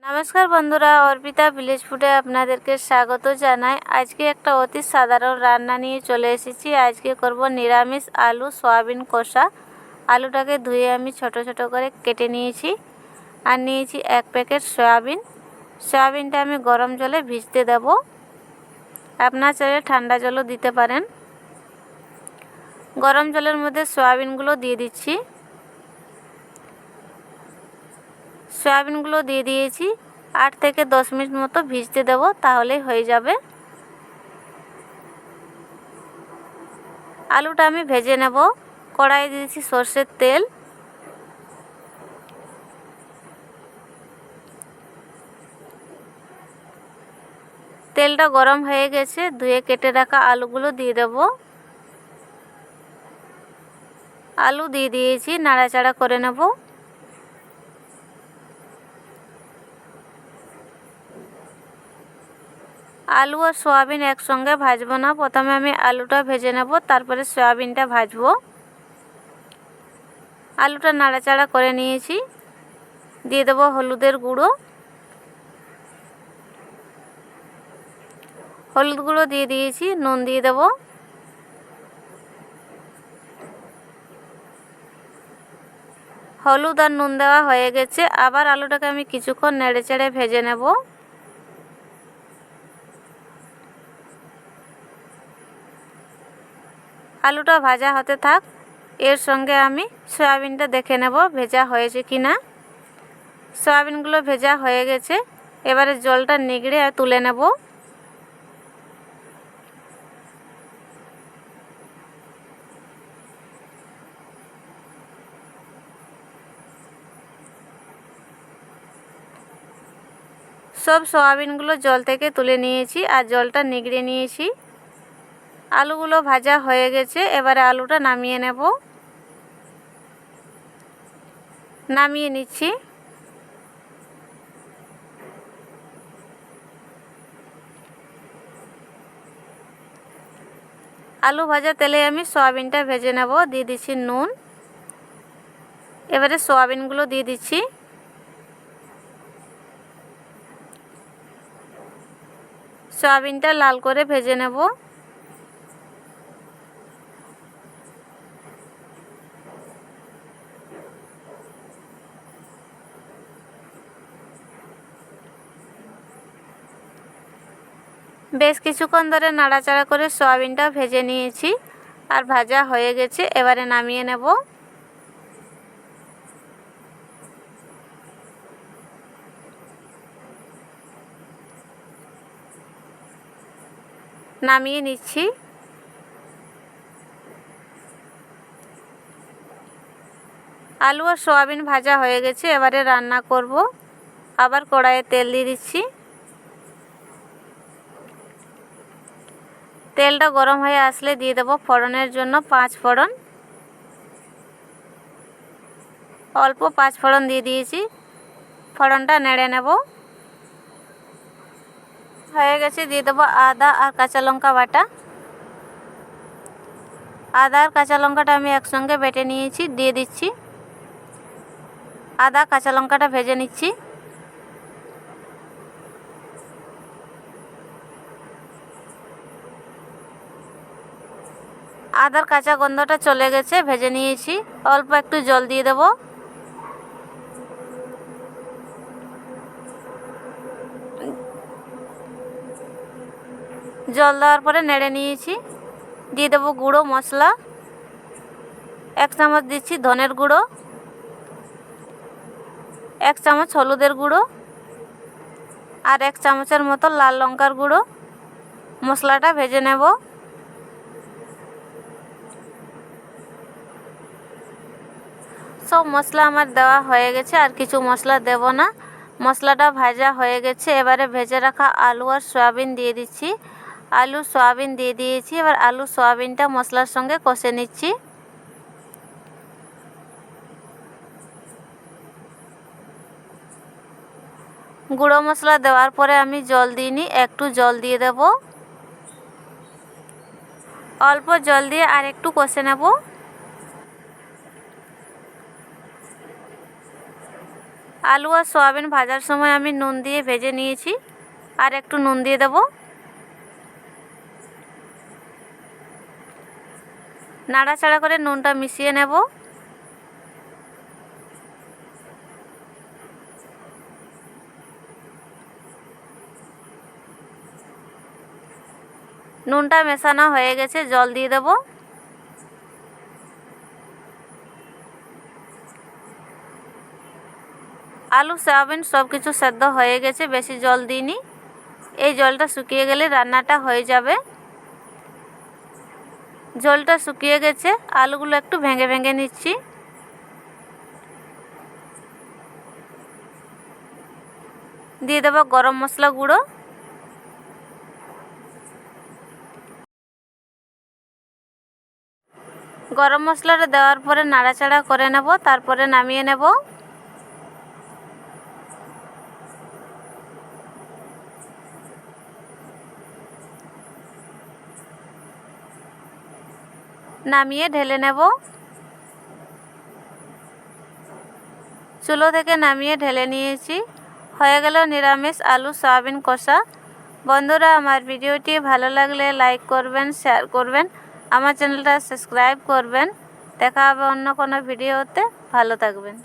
নমস্কার বন্ধুরা, অর্পিতা ভিলেজ ফুডে আপনাদেরকে স্বাগত জানাই। আজকে একটা অতি সাধারণ রান্না নিয়ে চলে এসেছি। আজকে করব নিরামিষ আলু সয়াবিন কষা। আলুটাকে ধুয়ে আমি ছোট ছোট করে কেটে নিয়েছি আর নিয়েছি 1 প্যাকেট সয়াবিন। সয়াবিনটা আমি গরম জলে ভিজতে দেব, আপনারা চাইলে ঠান্ডা জলও দিতে পারেন। গরম জলের মধ্যে সয়াবিনগুলো দিয়ে দিচ্ছি। সয়াবিনগুলো দিয়ে দিয়েছি, 8 থেকে 10 মিনিট মতো ভিজতে দেব, তাহলেই হয়ে যাবে। আলুটা আমি ভেজে নেব। কড়াইয়ে দিয়েছি সরষের তেল। তেলটা গরম হয়ে গেছে, ধুয়ে কেটে রাখা আলুগুলো দিয়ে দেব। আলু দিয়ে দিয়েছি, নাড়াচাড়া করে নেব। আলু আর সয়াবিন একসঙ্গে ভাজবো না, প্রথমে আমি আলুটা ভেজে নেব, তারপরে সয়াবিনটা ভাজবো। আলুটা নাড়াচাড়া করে নিয়েছি, দিয়ে দেবো হলুদের গুঁড়ো। হলুদ গুঁড়ো দিয়ে দিয়েছি, নুন দিয়ে দেব। হলুদ আর নুন দেওয়া হয়ে গেছে, আবার আলুটাকে আমি কিছুক্ষণ নেড়েচেড়ে ভেজে নেব। আলুটা ভাজা হতে থাক, এর সঙ্গে আমি সয়াবিনটা দেখে নেব ভেজা হয়েছে কি না। সয়াবিনগুলো ভেজা হয়ে গেছে, এবারে জলটা নিগড়ে তুলে নেব। সব সয়াবিনগুলো জল থেকে তুলে নিয়েছি আর জলটা নিগড়ে নিয়েছি। আলুগুলো ভাজা হয়ে গেছে, এবারে আলুটা নামিয়ে নেব। নামিয়ে নিচ্ছি। আলু ভাজা তেলে আমি সয়াবিনটা ভেজে নেব। দিয়ে দিচ্ছি নুন। এবারে সয়াবিনগুলো দিয়ে দিচ্ছি। সয়াবিনটা লাল করে ভেজে নেব। বেশ কিছুক্ষণ ধরে নাড়াচাড়া করে সয়াবিনটা ভেজে নিয়েছি আর ভাজা হয়ে গেছে, এবারে নামিয়ে নেব। নামিয়ে নিচ্ছি। আলু আর সয়াবিন ভাজা হয়ে গেছে, এবারে রান্না করব। আবার কড়াইয়ে তেল দিয়ে দিচ্ছি। তেলটা গরম হয়ে আসলে দিয়ে দেব ফোড়নের জন্য 5 ফোড়ন। অল্প 5 ফোড়ন দিয়ে দিয়েছি, ফোড়নটা নেড়ে নেব। হয়ে গেছে, দিয়ে দেবো আদা আর কাঁচা লঙ্কা বাটা। আদা আর কাঁচা লঙ্কাটা আমি একসঙ্গে বেটে নিয়েছি, দিয়ে দিচ্ছি। আদা কাঁচা লঙ্কাটা ভেজে নিচ্ছি। আদার কাঁচা গন্ধটা চলে গেছে, ভেজে নিয়েছি। অল্প একটু জল দিয়ে দেব। জল দেওয়ার পরে নেড়ে নিয়েছি। দিয়ে দেবো গুঁড়ো মশলা। 1 চামচ দিচ্ছি ধনের গুঁড়ো, 1 চামচ হলুদের গুঁড়ো আর 1 চামচের মতো লাল লঙ্কার গুঁড়ো। মশলাটা ভেজে নেব। সব মশলা আমার দেওয়া হয়ে গেছে, আর কিছু মশলা দেব না। মশলাটা ভাজা হয়ে গেছে, এবারে ভেজে রাখা আলু আর সয়াবিন দিয়ে দিচ্ছি। আলু সয়াবিন দিয়ে দিয়েছি, এবার আলু সয়াবিনটা মশলার সঙ্গে কষে নিচ্ছি। গুঁড়ো মশলা দেওয়ার পরে আমি জল দিইনি, একটু জল দিয়ে দেব। অল্প জল দিয়ে আর একটু কষে নেব। আলু আর সয়াবিন ভাজার সময় আমি নুন দিয়ে ভেজে নিয়েছি, আর একটু নুন দিয়ে দেব। নাড়াচাড়া করে নুনটা মিশিয়ে নেব। নুনটা মেশানো হয়ে গেছে, জল দিয়ে দেব। আলু সয়াবিন সব কিছু সেদ্ধ হয়ে গেছে, বেশি জল দিইনি। এই জলটা শুকিয়ে গেলে রান্নাটা হয়ে যাবে। জলটা শুকিয়ে গেছে, আলুগুলো একটু ভেঙে ভেঙে নিচ্ছি। দিয়ে দেব গরম মশলা গুঁড়ো। গরম মশলাটা দেওয়ার পরে নাড়াচাড়া করে নেব, তারপরে নামিয়ে নেব। নামিয়ে ঢেলে নেব। চুলো থেকে নামিয়ে ঢেলে নিয়েছি। হয়ে গেল নিরামিষ আলু সয়াবিন কষা। বন্ধুরা, আমার ভিডিওটি ভালো লাগলে লাইক করবেন, শেয়ার করবেন, আমার চ্যানেলটা সাবস্ক্রাইব করবেন। দেখা হবে অন্য কোনো ভিডিওতে। ভালো থাকবেন।